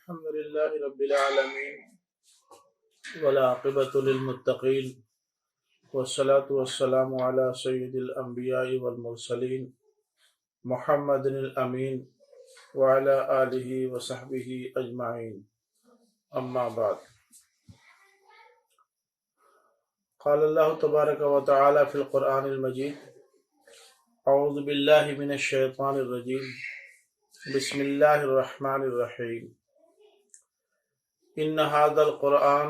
الحمد لله رب العالمين والعاقبة للمتقين والصلاة والسلام على سيد الأنبياء والمرسلين محمد الأمين وعلى آله وصحبه أجمعين أما بعد. قال الله تبارك وتعالى في القرآن المجيد: أعوذ بالله من الشيطان الرجيم بسم الله الرحمن الرحيم إن هذا القرآن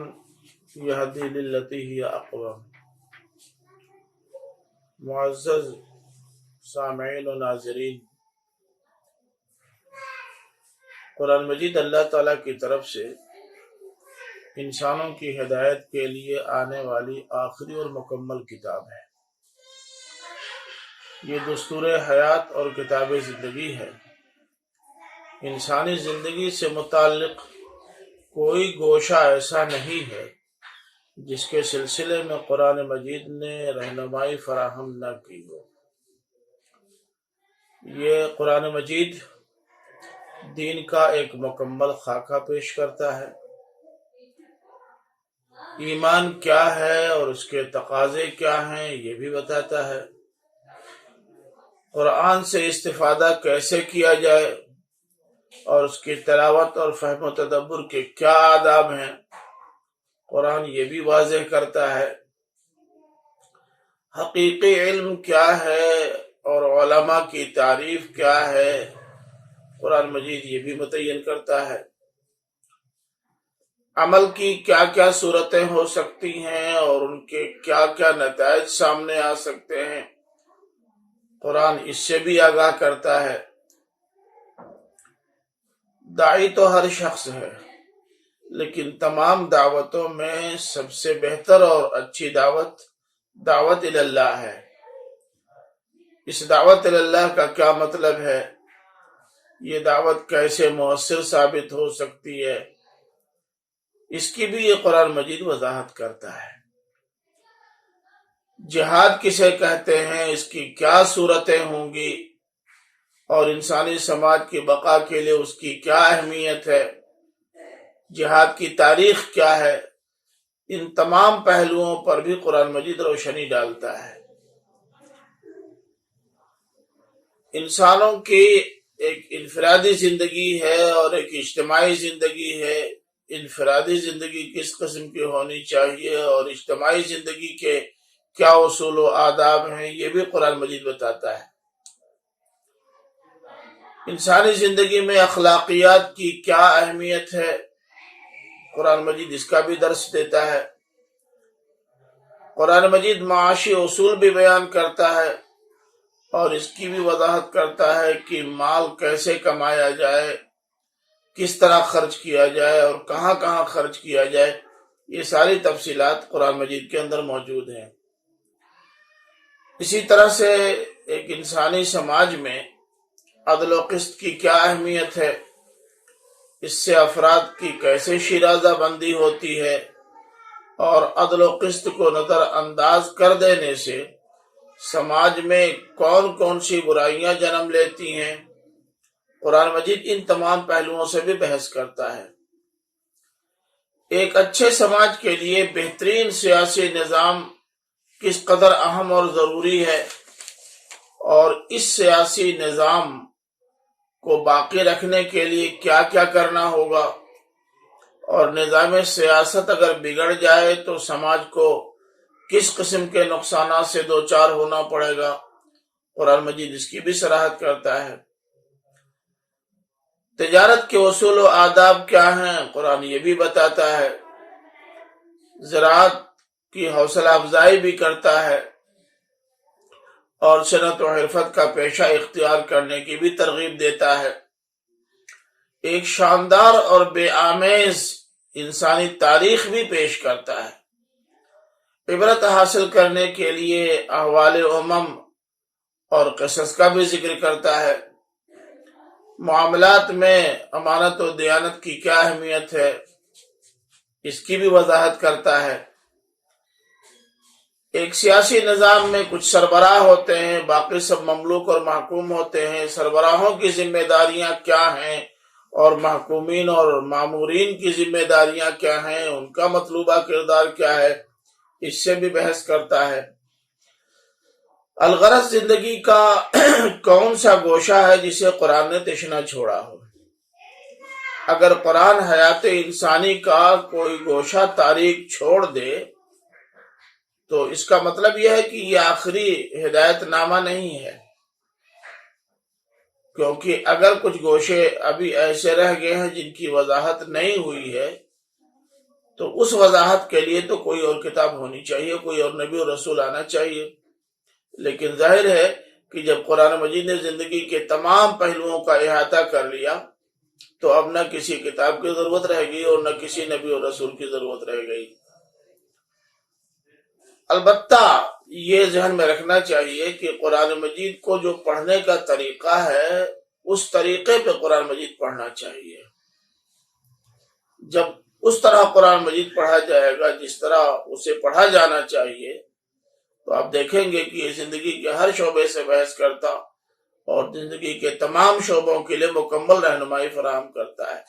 يهدي للتي هي أقوم. معزز سامعین و ناظرین، قرآن مجید اللہ تعالیٰ کی طرف سے انسانوں کی ہدایت کے لیے آنے والی آخری اور مکمل کتاب ہے۔ یہ دستور حیات اور کتاب زندگی ہے۔ انسانی زندگی سے متعلق کوئی گوشہ ایسا نہیں ہے جس کے سلسلے میں قرآن مجید نے رہنمائی فراہم نہ کی ہو۔ یہ قرآن مجید دین کا ایک مکمل خاکہ پیش کرتا ہے۔ ایمان کیا ہے اور اس کے تقاضے کیا ہیں یہ بھی بتاتا ہے۔ قرآن سے استفادہ کیسے کیا جائے اور اس کی تلاوت اور فہم و تدبر کے کیا آداب ہیں، قرآن یہ بھی واضح کرتا ہے۔ حقیقی علم کیا ہے اور علماء کی تعریف کیا ہے، قرآن مجید یہ بھی متعین کرتا ہے۔ عمل کی کیا کیا صورتیں ہو سکتی ہیں اور ان کے کیا کیا نتائج سامنے آ سکتے ہیں، قرآن اس سے بھی آگاہ کرتا ہے۔ داعی تو ہر شخص ہے، لیکن تمام دعوتوں میں سب سے بہتر اور اچھی دعوت اللہ ہے۔ اس دعوت اللہ کا کیا مطلب ہے، یہ دعوت کیسے مؤثر ثابت ہو سکتی ہے، اس کی بھی یہ قرآن مجید وضاحت کرتا ہے۔ جہاد کسے کہتے ہیں، اس کی کیا صورتیں ہوں گی اور انسانی سماج کی بقا کے لیے اس کی کیا اہمیت ہے، جہاد کی تاریخ کیا ہے، ان تمام پہلوؤں پر بھی قرآن مجید روشنی ڈالتا ہے۔ انسانوں کی ایک انفرادی زندگی ہے اور ایک اجتماعی زندگی ہے۔ انفرادی زندگی کس قسم کی ہونی چاہیے اور اجتماعی زندگی کے کیا اصول و آداب ہیں، یہ بھی قرآن مجید بتاتا ہے۔ انسانی زندگی میں اخلاقیات کی کیا اہمیت ہے، قرآن مجید اس کا بھی درس دیتا ہے۔ قرآن مجید معاشی اصول بھی بیان کرتا ہے اور اس کی بھی وضاحت کرتا ہے کہ مال کیسے کمایا جائے، کس طرح خرچ کیا جائے اور کہاں کہاں خرچ کیا جائے، یہ ساری تفصیلات قرآن مجید کے اندر موجود ہیں۔ اسی طرح سے ایک انسانی سماج میں عدل و قسط کی کیا اہمیت ہے، اس سے افراد کی کیسے شیرازہ بندی ہوتی ہے اور عدل و قسط کو نظر انداز کر دینے سے سماج میں کون کون سی برائیاں جنم لیتی ہیں، قرآن مجید ان تمام پہلوؤں سے بھی بحث کرتا ہے۔ ایک اچھے سماج کے لیے بہترین سیاسی نظام کس قدر اہم اور ضروری ہے اور اس سیاسی نظام کو باقی رکھنے کے لیے کیا کیا کرنا ہوگا، اور نظام سیاست اگر بگڑ جائے تو سماج کو کس قسم کے نقصانات سے دوچار ہونا پڑے گا، قرآن مجید اس کی بھی صراحت کرتا ہے۔ تجارت کے اصول و آداب کیا ہیں، قرآن یہ بھی بتاتا ہے۔ زراعت کی حوصلہ افزائی بھی کرتا ہے اور صنعت و حرفت کا پیشہ اختیار کرنے کی بھی ترغیب دیتا ہے۔ ایک شاندار اور بے آمیز انسانی تاریخ بھی پیش کرتا ہے۔ عبرت حاصل کرنے کے لیے احوال امم اور قصص کا بھی ذکر کرتا ہے۔ معاملات میں امانت و دیانت کی کیا اہمیت ہے، اس کی بھی وضاحت کرتا ہے۔ ایک سیاسی نظام میں کچھ سربراہ ہوتے ہیں، باقی سب مملوک اور محکوم ہوتے ہیں۔ سربراہوں کی ذمہ داریاں کیا ہیں اور محکومین اور مامورین کی ذمہ داریاں کیا ہیں، ان کا مطلوبہ کردار کیا ہے، اس سے بھی بحث کرتا ہے۔ الغرض زندگی کا کون سا گوشہ ہے جسے قرآن نے تشنا چھوڑا ہو۔ اگر قرآن حیات انسانی کا کوئی گوشہ تاریخ چھوڑ دے تو اس کا مطلب یہ ہے کہ یہ آخری ہدایت نامہ نہیں ہے، کیونکہ اگر کچھ گوشے ابھی ایسے رہ گئے ہیں جن کی وضاحت نہیں ہوئی ہے تو اس وضاحت کے لیے تو کوئی اور کتاب ہونی چاہیے، کوئی اور نبی اور رسول آنا چاہیے۔ لیکن ظاہر ہے کہ جب قرآن مجید نے زندگی کے تمام پہلوؤں کا احاطہ کر لیا تو اب نہ کسی کتاب کی ضرورت رہ گئی اور نہ کسی نبی اور رسول کی ضرورت رہ گئی۔ البتہ یہ ذہن میں رکھنا چاہیے کہ قرآن مجید کو جو پڑھنے کا طریقہ ہے اس طریقے پہ قرآن مجید پڑھنا چاہیے۔ جب اس طرح قرآن مجید پڑھا جائے گا جس طرح اسے پڑھا جانا چاہیے تو آپ دیکھیں گے کہ یہ زندگی کے ہر شعبے سے بحث کرتا اور زندگی کے تمام شعبوں کے لیے مکمل رہنمائی فراہم کرتا ہے۔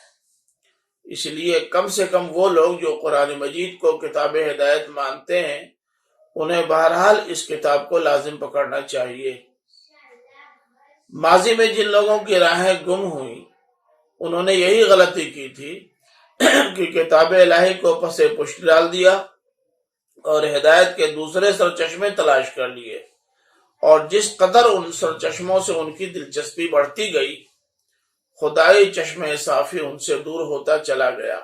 اس لیے کم سے کم وہ لوگ جو قرآن مجید کو کتاب ہدایت مانتے ہیں انہیں بہرحال اس کتاب کو لازم پکڑنا چاہیے۔ ماضی میں جن لوگوں کی راہیں گم ہوئیں انہوں نے یہی غلطی کی تھی کہ کتاب الہی کو پس پشت ڈال دیا اور ہدایت کے دوسرے سرچشمے تلاش کر لیے، اور جس قدر ان سرچشموں سے ان کی دلچسپی بڑھتی گئی خدائی چشمے صافی ان سے دور ہوتا چلا گیا،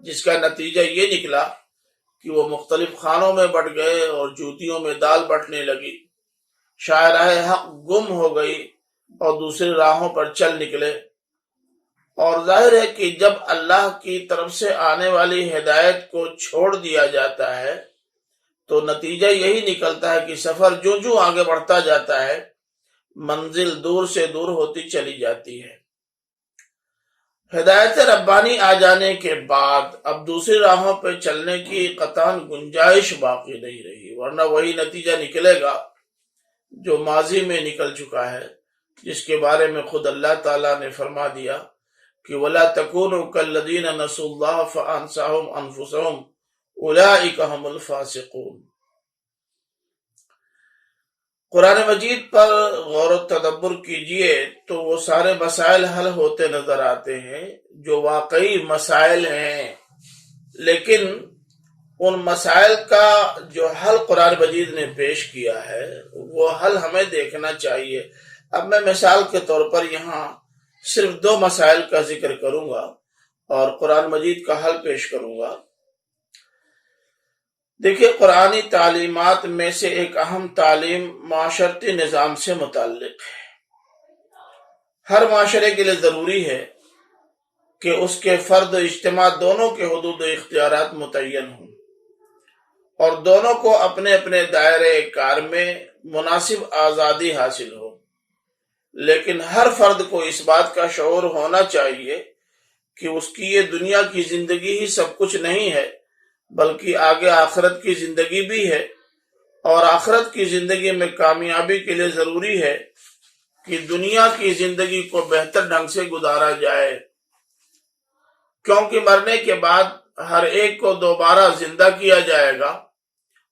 جس کا نتیجہ یہ نکلا کہ وہ مختلف خانوں میں بٹ گئے اور جوتیوں میں دال بٹنے لگی، شاہراہ حق گم ہو گئی اور دوسری راہوں پر چل نکلے۔ اور ظاہر ہے کہ جب اللہ کی طرف سے آنے والی ہدایت کو چھوڑ دیا جاتا ہے تو نتیجہ یہی نکلتا ہے کہ سفر جوں جوں آگے بڑھتا جاتا ہے منزل دور سے دور ہوتی چلی جاتی ہے۔ ہدایت ربانی آ جانے کے بعد اب دوسری راہوں پہ چلنے کی قطعاً گنجائش باقی نہیں رہی، ورنہ وہی نتیجہ نکلے گا جو ماضی میں نکل چکا ہے، جس کے بارے میں خود اللہ تعالیٰ نے فرما دیا کہ وَلَا تَكُونُوا كَالَّذِينَ نَسُوا اللَّهَ فَأَنسَاهُمْ أَنفُسَهُمْ أُولَئِكَ هُمُ الْفَاسِقُونَ۔ قرآن مجید پر غور و تدبر کیجئے تو وہ سارے مسائل حل ہوتے نظر آتے ہیں جو واقعی مسائل ہیں، لیکن ان مسائل کا جو حل قرآن مجید نے پیش کیا ہے وہ حل ہمیں دیکھنا چاہیے۔ اب میں مثال کے طور پر یہاں صرف 2 مسائل کا ذکر کروں گا اور قرآن مجید کا حل پیش کروں گا۔ دیکھیے، قرآنی تعلیمات میں سے ایک اہم تعلیم معاشرتی نظام سے متعلق ہے۔ ہر معاشرے کے لیے ضروری ہے کہ اس کے فرد و اجتماع دونوں کے حدود و اختیارات متعین ہوں اور دونوں کو اپنے اپنے دائرے کار میں مناسب آزادی حاصل ہو، لیکن ہر فرد کو اس بات کا شعور ہونا چاہیے کہ اس کی یہ دنیا کی زندگی ہی سب کچھ نہیں ہے، بلکہ آگے آخرت کی زندگی بھی ہے، اور آخرت کی زندگی میں کامیابی کے لیے ضروری ہے کہ دنیا کی زندگی کو بہتر ڈھنگ سے گزارا جائے، کیونکہ مرنے کے بعد ہر ایک کو دوبارہ زندہ کیا جائے گا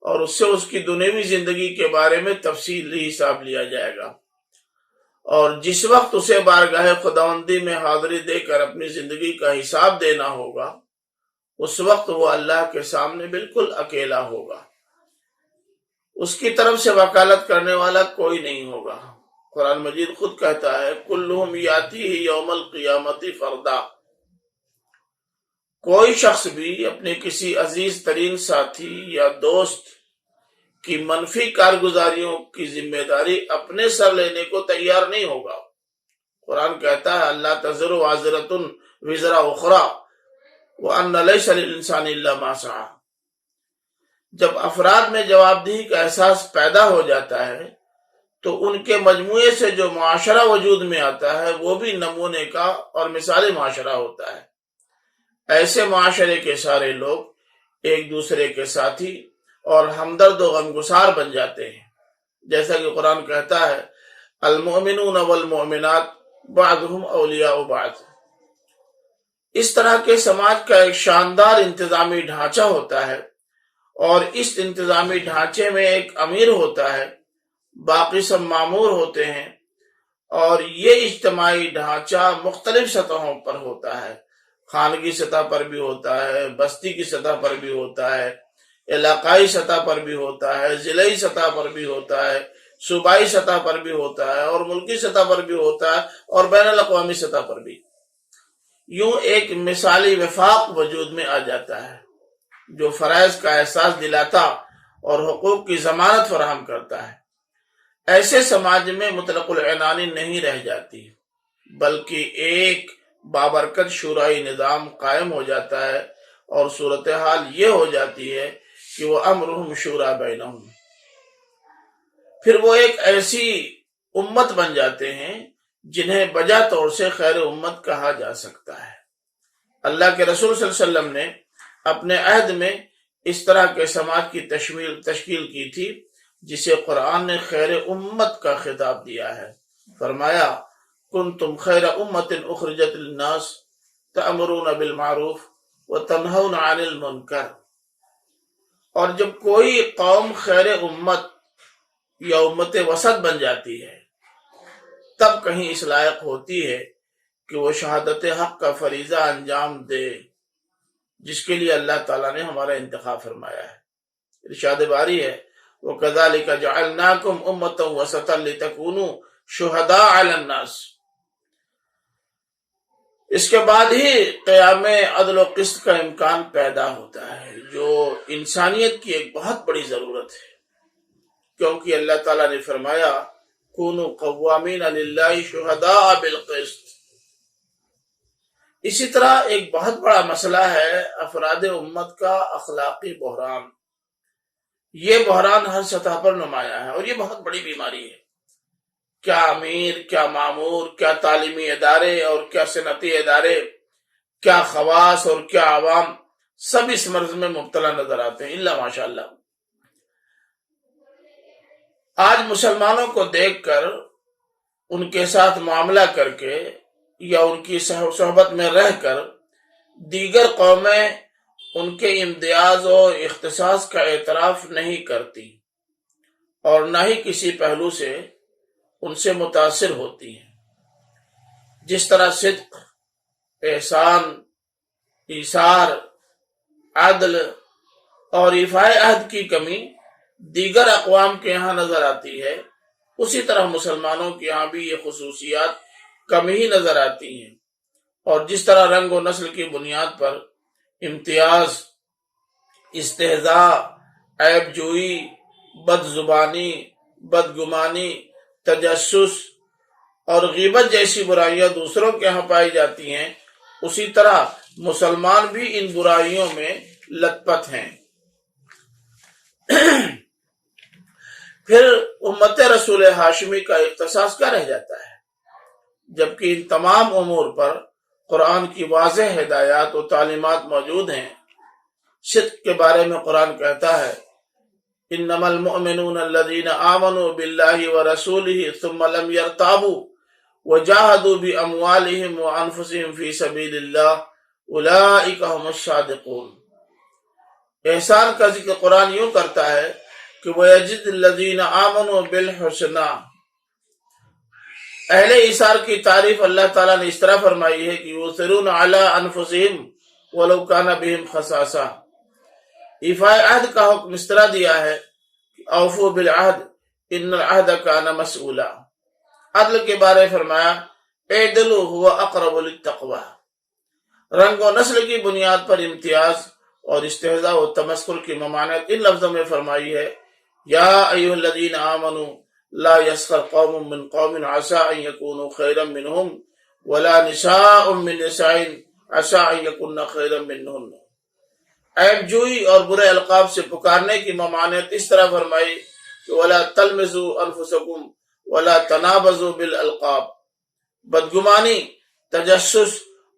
اور اس سے اس کی دنیوی زندگی کے بارے میں تفصیلی حساب لیا جائے گا، اور جس وقت اسے بارگاہ خداوندی میں حاضری دے کر اپنی زندگی کا حساب دینا ہوگا اس وقت وہ اللہ کے سامنے بالکل اکیلا ہوگا، اس کی طرف سے وکالت کرنے والا کوئی نہیں ہوگا۔ قرآن مجید خود کہتا ہے کلہم یاتیہ یوم القیامت فردا۔ کوئی شخص بھی اپنے کسی عزیز ترین ساتھی یا دوست کی منفی کارگزاریوں کی ذمہ داری اپنے سر لینے کو تیار نہیں ہوگا۔ قرآن کہتا ہے اللہ تزر وازرۃ وزر اخری وان لیس للانسان الا ما سعی۔ جب افراد میں جواب دہی کا احساس پیدا ہو جاتا ہے تو ان کے مجموعے سے جو معاشرہ وجود میں آتا ہے وہ بھی نمونے کا اور مثالی معاشرہ ہوتا ہے۔ ایسے معاشرے کے سارے لوگ ایک دوسرے کے ساتھی اور ہمدرد و غمگسار بن جاتے ہیں، جیسا کہ قرآن کہتا ہے المؤمنون والمؤمنات بعضهم اولیاء بعض۔ اس طرح کے سماج کا ایک شاندار انتظامی ڈھانچہ ہوتا ہے، اور اس انتظامی ڈھانچے میں ایک امیر ہوتا ہے، باقی سب مامور ہوتے ہیں، اور یہ اجتماعی ڈھانچہ مختلف سطحوں پر ہوتا ہے، خانگی سطح پر بھی ہوتا ہے، بستی کی سطح پر بھی ہوتا ہے، علاقائی سطح پر بھی ہوتا ہے، ضلعی سطح پر بھی ہوتا ہے، صوبائی سطح پر بھی ہوتا ہے، اور ملکی سطح پر بھی ہوتا ہے، اور بین الاقوامی سطح پر بھی۔ یوں ایک مثالی وفاق وجود میں آ جاتا ہے جو فرائض کا احساس دلاتا اور حقوق کی ضمانت فراہم کرتا ہے۔ ایسے سماج میں مطلق العنانی نہیں رہ جاتی، بلکہ ایک بابرکت شورائی نظام قائم ہو جاتا ہے، اور صورتحال یہ ہو جاتی ہے کہ وہ امرہم شورا بینہم، پھر وہ ایک ایسی امت بن جاتے ہیں جنہیں بجا طور سے خیر امت کہا جا سکتا ہے۔ اللہ کے رسول صلی اللہ علیہ وسلم نے اپنے عہد میں اس طرح کے سماج کی تشکیل کی تھی جسے قرآن نے خیر امت کا خطاب دیا ہے۔ فرمایا کنتم خیر امت اخرجت للناس تأمرون بالمعروف وتنہون عن المنکر۔ اور جب کوئی قوم خیر امت یا امت وسط بن جاتی ہے تب کہیں اس لائق ہوتی ہے کہ وہ شہادت حق کا فریضہ انجام دے جس کے لیے اللہ تعالیٰ نے ہمارا انتخاب فرمایا ہے۔ ارشاد باری ہے وَكَذَلِكَ جَعَلْنَاكُمْ أُمَّةً وَسَطًا لِتَكُونُوا شُهَدَاءَ عَلَى النَّاسِ۔ اس کے بعد ہی قیام عدل و قسط کا امکان پیدا ہوتا ہے، جو انسانیت کی ایک بہت بڑی ضرورت ہے، کیونکہ اللہ تعالیٰ نے فرمایا کونوا قوامین للہ شہداء بالقسط۔ اسی طرح ایک بہت بڑا مسئلہ ہے افراد امت کا اخلاقی بحران۔ یہ بحران ہر سطح پر نمایاں ہے، اور یہ بہت بڑی بیماری ہے۔ کیا امیر، کیا مامور، کیا تعلیمی ادارے اور کیا صنعتی ادارے، کیا خواص اور کیا عوام، سب اس مرض میں مبتلا نظر آتے ہیں الا ماشاء اللہ۔ آج مسلمانوں کو دیکھ کر، ان کے ساتھ معاملہ کر کے یا ان کی صحبت میں رہ کر دیگر قومیں ان کے امتیاز اور اختصاص کا اعتراف نہیں کرتی، اور نہ ہی کسی پہلو سے ان سے متاثر ہوتی ہیں۔ جس طرح صدق، احسان، ایثار، عدل اور ایفائے عہد کی کمی دیگر اقوام کے یہاں نظر آتی ہے، اسی طرح مسلمانوں کے یہاں بھی یہ خصوصیات کم ہی نظر آتی ہیں۔ اور جس طرح رنگ و نسل کی بنیاد پر امتیاز، استہزاء، عیب جوئی، بد زبانی، بدگمانی، تجسس اور غیبت جیسی برائیاں دوسروں کے ہاں پائی جاتی ہیں، اسی طرح مسلمان بھی ان برائیوں میں لت پت ہیں۔ پھر امت رسول ہاشمی کا اختصاص کیا رہ جاتا ہے، جبکہ ان تمام امور پر قرآن کی واضح ہدایات و تعلیمات موجود ہیں۔ صدق کے بارے میں قرآن کہتا ہے انما المؤمنون الذین آمنوا باللہ ورسولہ ثم لم یرتابوا وجاہدوا باموالہم وانفسہم فی سبیل اللہ اولئک هم الصادقون۔ احسان کا ذکر قرآن یوں کرتا ہے کہ وَيَجِدِ الَّذِينَ آمَنُوا بِالْحُسْنَى۔ اہل ایثار کی تعریف اللہ تعالیٰ نے اس طرح فرمائی ہے کہ یؤثرون علی انفسہم ولو کان بہم خصاصہ۔ ایفائے عہد کا حکم اس طرح دیا ہے کہ اوفوا بالعہد ان العہد کان مسئولا۔ عدل کے بارے فرمایا اعدلوا هو اقرب للتقوی۔ رنگ و نسل کی بنیاد پر امتیاز اور استہزاء و تمسخر کی ممانعت ان لفظوں میں فرمائی ہے یا ایھا الذین آمنوا لا یسخر قوم من قوم عسى ان یکونوا خیرا منهم ولا نساء من نساء عسى ان یکن خیرا منهن۔ عیب جوئی اور برے القاب سے پکارنے کی ممانعت اس طرح فرمائی کہ ولا تلمزوا انفسکم ولا تنابزوا بالالقاب۔ بدگمانی، تجسس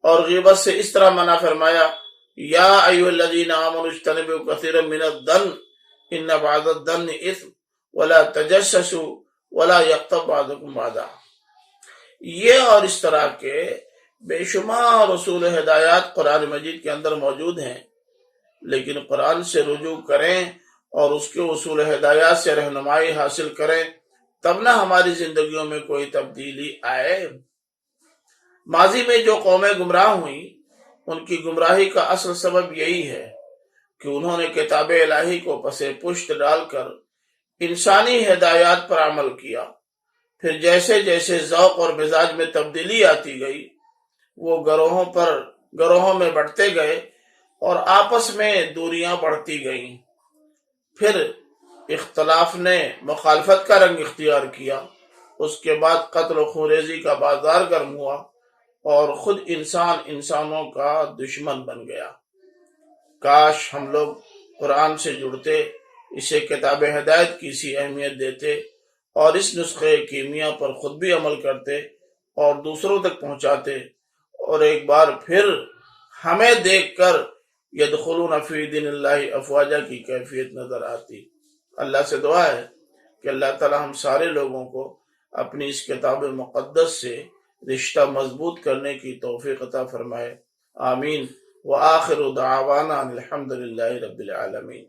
اور غیبت سے اس طرح منع فرمایا یا ایھا الذین آمنوا اجتنبوا کثیرا من الظن ان بعض الظن اثم ولا تجسسوا ولا یغتب بعضکم بعضا۔ یہ اور اس طرح کے بے شمار رسول ہدایات قرآن مجید کے اندر موجود ہیں، لیکن قرآن سے رجوع کریں اور اس کے اصول ہدایات سے رہنمائی حاصل کریں، تب نہ ہماری زندگیوں میں کوئی تبدیلی آئے۔ ماضی میں جو قومیں گمراہ ہوئیں، ان کی گمراہی کا اصل سبب یہی ہے کہ انہوں نے کتاب الہی کو پس پشت ڈال کر انسانی ہدایات پر عمل کیا۔ پھر جیسے جیسے ذوق اور مزاج میں تبدیلی آتی گئی، وہ گروہوں میں بڑھتے گئے اور آپس میں دوریاں بڑھتی گئیں۔ پھر اختلاف نے مخالفت کا رنگ اختیار کیا، اس کے بعد قتل و خونریزی کا بازار گرم ہوا اور خود انسانوں کا دشمن بن گیا۔ کاش ہم لوگ قرآن سے جڑتے، اسے کتاب ہدایت کی سی اہمیت دیتے اور اس نسخے کیمیا پر خود بھی عمل کرتے اور دوسروں تک پہنچاتے، اور ایک بار پھر ہمیں دیکھ کر یدخلون فی دین اللہ افواجا کی کیفیت نظر آتی۔ اللہ سے دعا ہے کہ اللہ تعالی ہم سارے لوگوں کو اپنی اس کتاب مقدس سے رشتہ مضبوط کرنے کی توفیق عطا فرمائے، آمین۔ وآخر دعوانا الحمد للہ رب العالمین۔